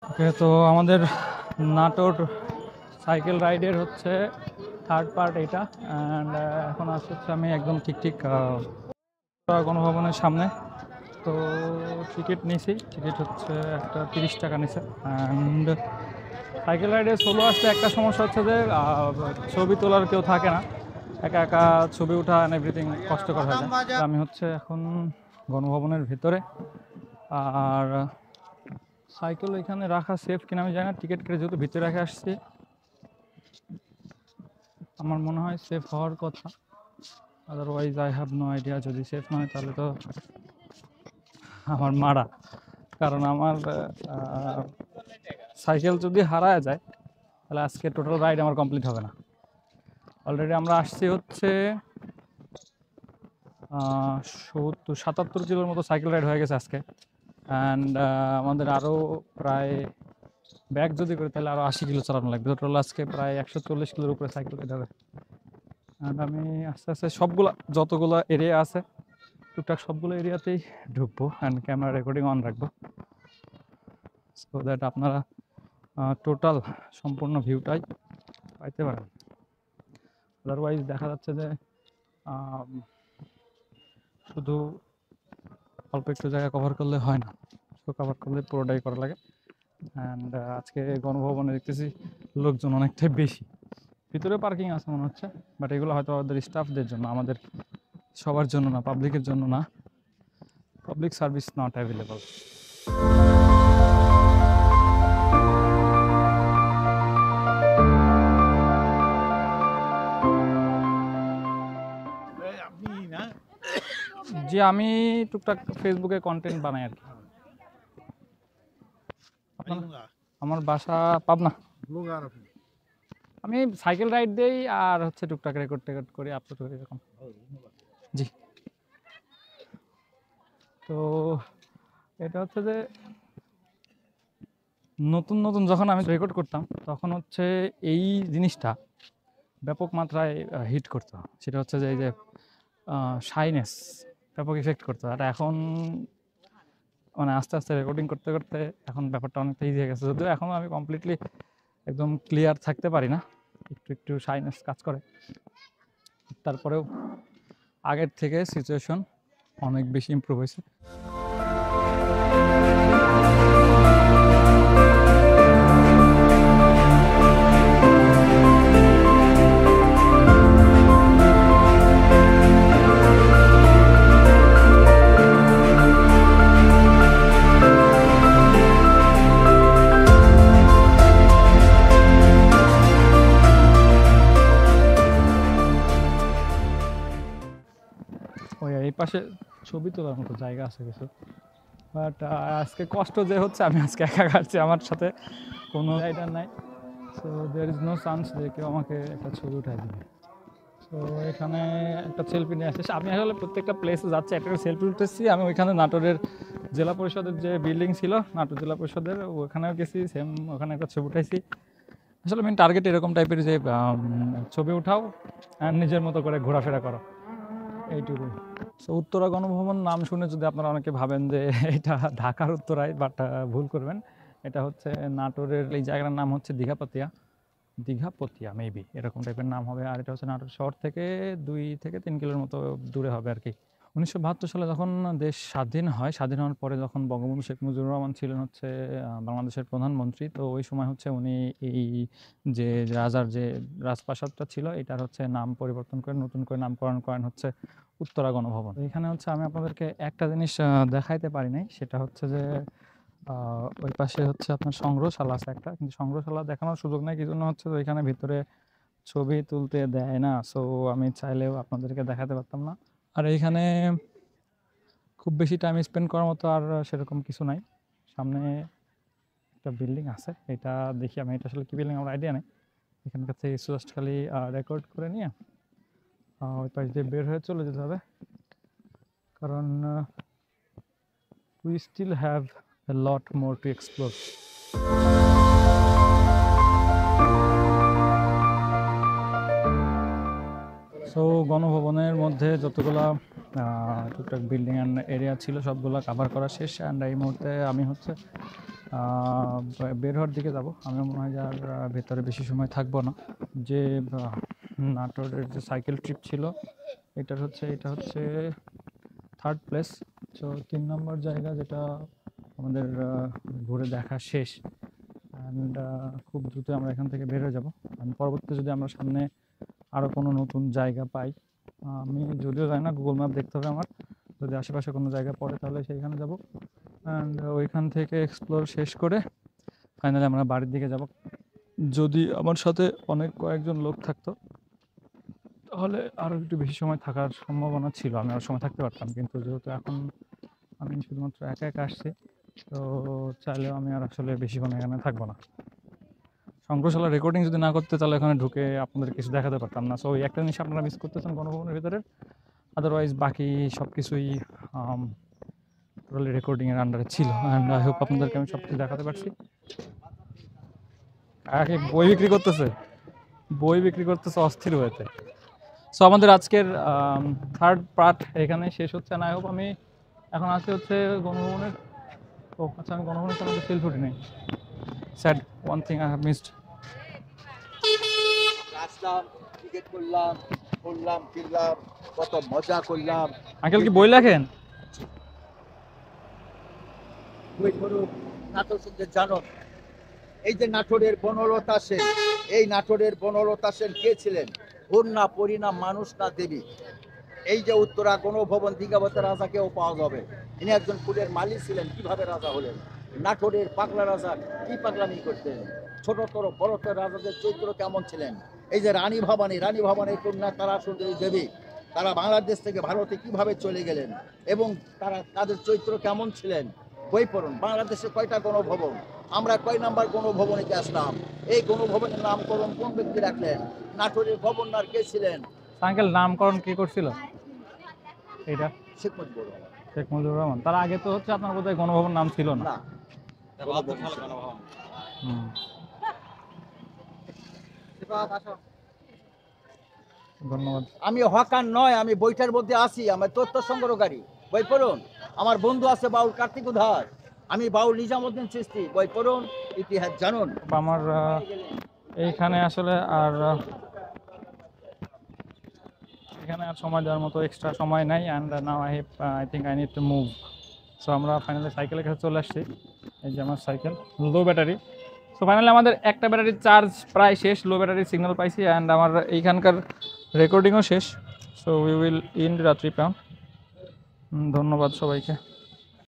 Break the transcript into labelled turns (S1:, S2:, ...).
S1: ওকে, তো আমাদের নাটোর সাইকেল রাইডের হচ্ছে থার্ড পার্ট এটা। অ্যান্ড এখন হচ্ছে আমি একদম ঠিক গণভবনের সামনে। তো টিকিট নিয়েছি, টিকিট হচ্ছে একটা 30 টাকা নিছে। অ্যান্ড সাইকেল রাইডে সোলো আসলে একটা সমস্যা হচ্ছে যে ছবি তোলার কেউ থাকে না, একা একা ছবি ওঠা অ্যান্ড এভরিথিং কষ্টকর হয়ে যায়। আমি হচ্ছে এখন গণভবনের ভিতরে। আর সাইকেল এখানে রাখা সেফ কিনা আমি জানি না, টিকিট কেটে যেহেতু ভিতরে রেখে আসছি আমার মনে হয় সেফ হওয়ার কথা। Otherwise I have no idea. যদি সেফ না হয় তাহলে তো আমার মারা, কারণ আমার সাইকেল যদি হারায় যায় তাহলে আজকে টোটাল রাইড আমার কমপ্লিট হবে না। অলরেডি আমরা আসছি হচ্ছে 77 কিলোর মতো সাইকেল রাইড হয়ে গেছে আজকে। অ্যান্ড আমাদের আরও প্রায় ব্যাগ যদি করি তাহলে আরও 80 কিলো চালানো লাগবে। টোটাল আজকে প্রায় 140 কিলোর উপরে সাইকেল রাইড হবে। অ্যান্ড আমি আস্তে আস্তে সবগুলো যতগুলো এরিয়া আছে টুকটাক সবগুলো এরিয়াতেই ঢুকবো অ্যান্ড ক্যামেরা রেকর্ডিং অন রাখবো, সো দ্যাট আপনারা টোটাল সম্পূর্ণ ভিউটাই পাইতে পারেন। আদারওয়াইজ দেখা যাচ্ছে যে শুধু অল্প একটু জায়গা কভার করলে হয় না, কভার করলে পুরোটাই করা লাগে। অ্যান্ড আজকে গণভবনে দেখতেছি লোকজন অনেকটাই বেশি। ভিতরে পার্কিং আছে মনে হচ্ছে, বাট এগুলো হয়তো আমাদের স্টাফদের জন্য, আমাদের সবার জন্য না, পাবলিকের জন্য না। Public service not available. জি, আমি টুকটাক ফেসবুকে কন্টেন্ট বানাই আর কি। আমার বাসা পাবনা। আমি সাইকেল রাইড দেই আর হচ্ছে টুকটাক রেকর্ড টেকর্ড করি, আপলোড করি এরকম। জি, তো এটা হচ্ছে যে নতুন নতুন যখন আমি রেকর্ড করতাম তখন হচ্ছে এই জিনিসটা ব্যাপক মাত্রায় হিট করতো। সেটা হচ্ছে যে এই যে শাইনেস ব্যাপক ইফেক্ট করতো। আর এখন মানে আস্তে আস্তে রেকর্ডিং করতে করতে এখন ব্যাপারটা অনেকটা ইজি হয়ে গেছে। যদিও এখনও আমি কমপ্লিটলি একদম ক্লিয়ার থাকতে পারি না, একটু একটু শাইনেস কাজ করে। তারপরেও আগের থেকে সিচুয়েশন অনেক বেশি ইমপ্রুভ হয়েছে। ওই এই পাশে ছবি তোলার মতো জায়গা আছে কিছু, বাট আজকে কষ্ট যে হচ্ছে আমি আজকে একা কাটছি, আমার সাথে কোনো রাইডার নাই। So there is no chance যে কেউ আমাকে একটা ছবি উঠাই দেবে। তো এখানে একটা সেলফি নিয়ে আসছে। আমি আসলে প্রত্যেকটা প্লেসে যাচ্ছি একটা সেলফি উঠতেছি। আমি ওইখানে নাটোরের জেলা পরিষদের যে বিল্ডিং ছিল নাটোর জেলা পরিষদের, ওখানেও গেছি, সেম ওখানে একটা ছবি উঠাইছি। আসলে মেন টার্গেট এরকম টাইপের যে ছবি উঠাও আর নিজের মতো করে ঘোরাফেরা করো, এইটুকুই। সো উত্তরা গণভবন নাম শুনে যদি আপনারা অনেকে ভাবেন যে এটা ঢাকার উত্তরায়, বাট ভুল করবেন। এটা হচ্ছে নাটোরের, এই জায়গার নাম হচ্ছে দীঘাপতিয়া মেবি এরকম টাইপের নাম হবে। আর এটা হচ্ছে নাটোর শহর থেকে 2 থেকে 3 কিলোর মতো দূরে হবে আর কি। 1972 সালে যখন দেশ স্বাধীন হয়, স্বাধীন হওয়ার পরে যখন বঙ্গবন্ধু শেখ মুজিবুর রহমান ছিলেন হচ্ছে বাংলাদেশের প্রধানমন্ত্রী, তো ওই সময় হচ্ছে উনি এই যে রাজার যে রাজপ্রাসাদটা ছিল এটার হচ্ছে নাম পরিবর্তন করে নতুন করে নামকরণ করেন হচ্ছে উত্তরা গণভবন। এখানে হচ্ছে আমি আপনাদেরকে একটা জিনিস দেখাইতে পারি নাই, সেটা হচ্ছে যে ওই পাশে হচ্ছে আপনার সংগ্রহশালা আছে একটা, কিন্তু সংগ্রহশালা দেখানোর সুযোগ নেই, কি জন্য হচ্ছে ওইখানে ভিতরে ছবি তুলতে দেয় না। সো আমি চাইলেও আপনাদেরকে দেখাতে পারতাম না। আর এইখানে খুব বেশি টাইম স্পেন্ড করার মতো আর সেরকম কিছু নাই। সামনে একটা বিল্ডিং আছে, এটা দেখি আমি, এটা আসলে কী বিল্ডিং আমার আইডিয়া নেই। এখানকার থেকে জাস্ট খালি রেকর্ড করে নিয়ে ওই পাশ দিয়ে বের হয়ে চলে যেতে হবে, কারণ we still have a lot more to explore. So গণভবনের মধ্যে যতগুলা টুকটাক বিল্ডিং অ্যান্ড এরিয়া ছিল সবগুলো কাভার করা শেষ। অ্যান্ড এই মুহূর্তে আমি হচ্ছে বের হওয়ার দিকে যাব। আমি মনে হয় যে আর ভেতরে বেশি সময় থাকবো না। যে নাটোরের যে সাইকেল ট্রিপ ছিল এটা হচ্ছে 3rd প্লেস। সো 3 নম্বর জায়গা যেটা আমাদের ঘুরে দেখা শেষ। অ্যান্ড খুব দ্রুত আমরা এখান থেকে বের হয়ে যাব। অ্যান্ড পরবর্তীতে যদি আমরা সামনে আরও কোনো নতুন জায়গা পাই, আমি যদিও জানি না, গুগল ম্যাপ দেখতে হবে আমার, যদি আশেপাশে কোনো জায়গা পড়ে তাহলে সেইখানে যাব। অ্যান্ড ওইখান থেকে এক্সপ্লোর শেষ করে ফাইনালি আমরা বাড়ির দিকে যাব। যদি আমার সাথে কয়েকজন লোক থাকতো তাহলে আরও একটু বেশি সময় থাকার সম্ভাবনা ছিল, আমি আরও সময় থাকতে পারতাম। কিন্তু যেহেতু এখন আমি শুধুমাত্র একা একা আসছি, তো চাইলেও আমি আর আসলে বেশিক্ষণ এখানে থাকবো না। সংগ্রহশালা রেকর্ডিং যদি না করতে তাহলে এখানে ঢুকে আপনাদের কিছু দেখাতে পারতাম না। সো ওই একটা জিনিস আপনারা মিস করতেছেন গণভবনের ভিতরে। আদারওয়াইজ বাকি সব কিছুই টোটালি রেকর্ডিংয়ের আন্ডারে ছিল। অ্যান্ড আই হোপ আপনাদেরকে আমি সব কিছু দেখাতে পারছি। বই বিক্রি করতেছে অস্থির হয়েছে। সো আমাদের আজকের 3rd পার্ট এখানে শেষ হচ্ছে। না, আই হোপ আমি এখন আছি হচ্ছে গণভবনের। ও আচ্ছা, আমি গণভবনের সামনে সেলফি উঠি নাই। Sad one thing I have missed.
S2: Aslam, cricket করলাম, ঘুরলাম ফিরলাম, কত মজা করলাম।
S1: আঙ্কেল কি বই লেখেন?
S2: বই পড়ুন, নাটক শুনতে জানো। এই যে নাটোরের বনলতা সেন, এই নাটোরের বনলতা সেন কে ছিলেন? হুর না পরি না মানুষ না দেবী। এই যে উত্তরা গণভবন দীঘাবতের রাজা কেউ পাওয়া যাবে। ইনি একজন ফুলের মালিক ছিলেন। কিভাবে রাজা হলেন? নাটোরের পাগলা রাজা কি পাগলামি করতেন? ছোটতর বড়তর রাজাদের চরিত্র কেমন ছিলেন? এই যে রানী ভবানীর কন্যা তারা সুন্দরী দেবী, তারা বাংলাদেশ থেকে ভারতে কিভাবে চলে গেলেন এবং তাদের চরিত্র কেমন ছিলেন? বই পড়ুন। বাংলাদেশে কয়টা গণভবন, আমরা কয় নাম্বার গণভবনে আসলাম, এই গণভবনের নামকরণ কোন ব্যক্তি রাখলেন, নাটোরের গভর্নর কে ছিলেন?
S1: আঙ্কেল নামকরণ কে করছিল এটা?
S2: শেখ মুজিবুর রহমান।
S1: শেখ মুজিবুর রহমান। তার আগে তো হচ্ছে আপনার বোধহয় গণভবন নাম ছিল না।
S2: না,
S1: হুম। ধন্যবাদ।
S2: আমি হকার নয়, আমি বইটার মধ্যে আছি, আমার তথ্য সংগ্রহকারী। বই পড়ুন। আমার বন্ধু আছে বাউল কার্তিক উদ্ধার, আমি বাউল নিজামুদ্দিন চিশতি। বই পড়ুন, ইতিহাস জানুন।
S1: আমার এইখানে আসলে আর এখানে আর সময় দেওয়ার মতো এক্সট্রা সময় নাই। And now I think I need to move. So আমরা ফাইনালি সাইকেলের কাছে চলে আসছি। এই যে আমার সাইকেল, লো ব্যাটারি। সো ফাইনালি আমাদের একটা ব্যাটারির চার্জ প্রায় শেষ, লো ব্যাটারির সিগন্যাল পাইছি। অ্যান্ড আমার এইখানকার রেকর্ডিংও শেষ। সো উই উইল ইন্ড রাত্রি পাম। ধন্যবাদ সবাইকে।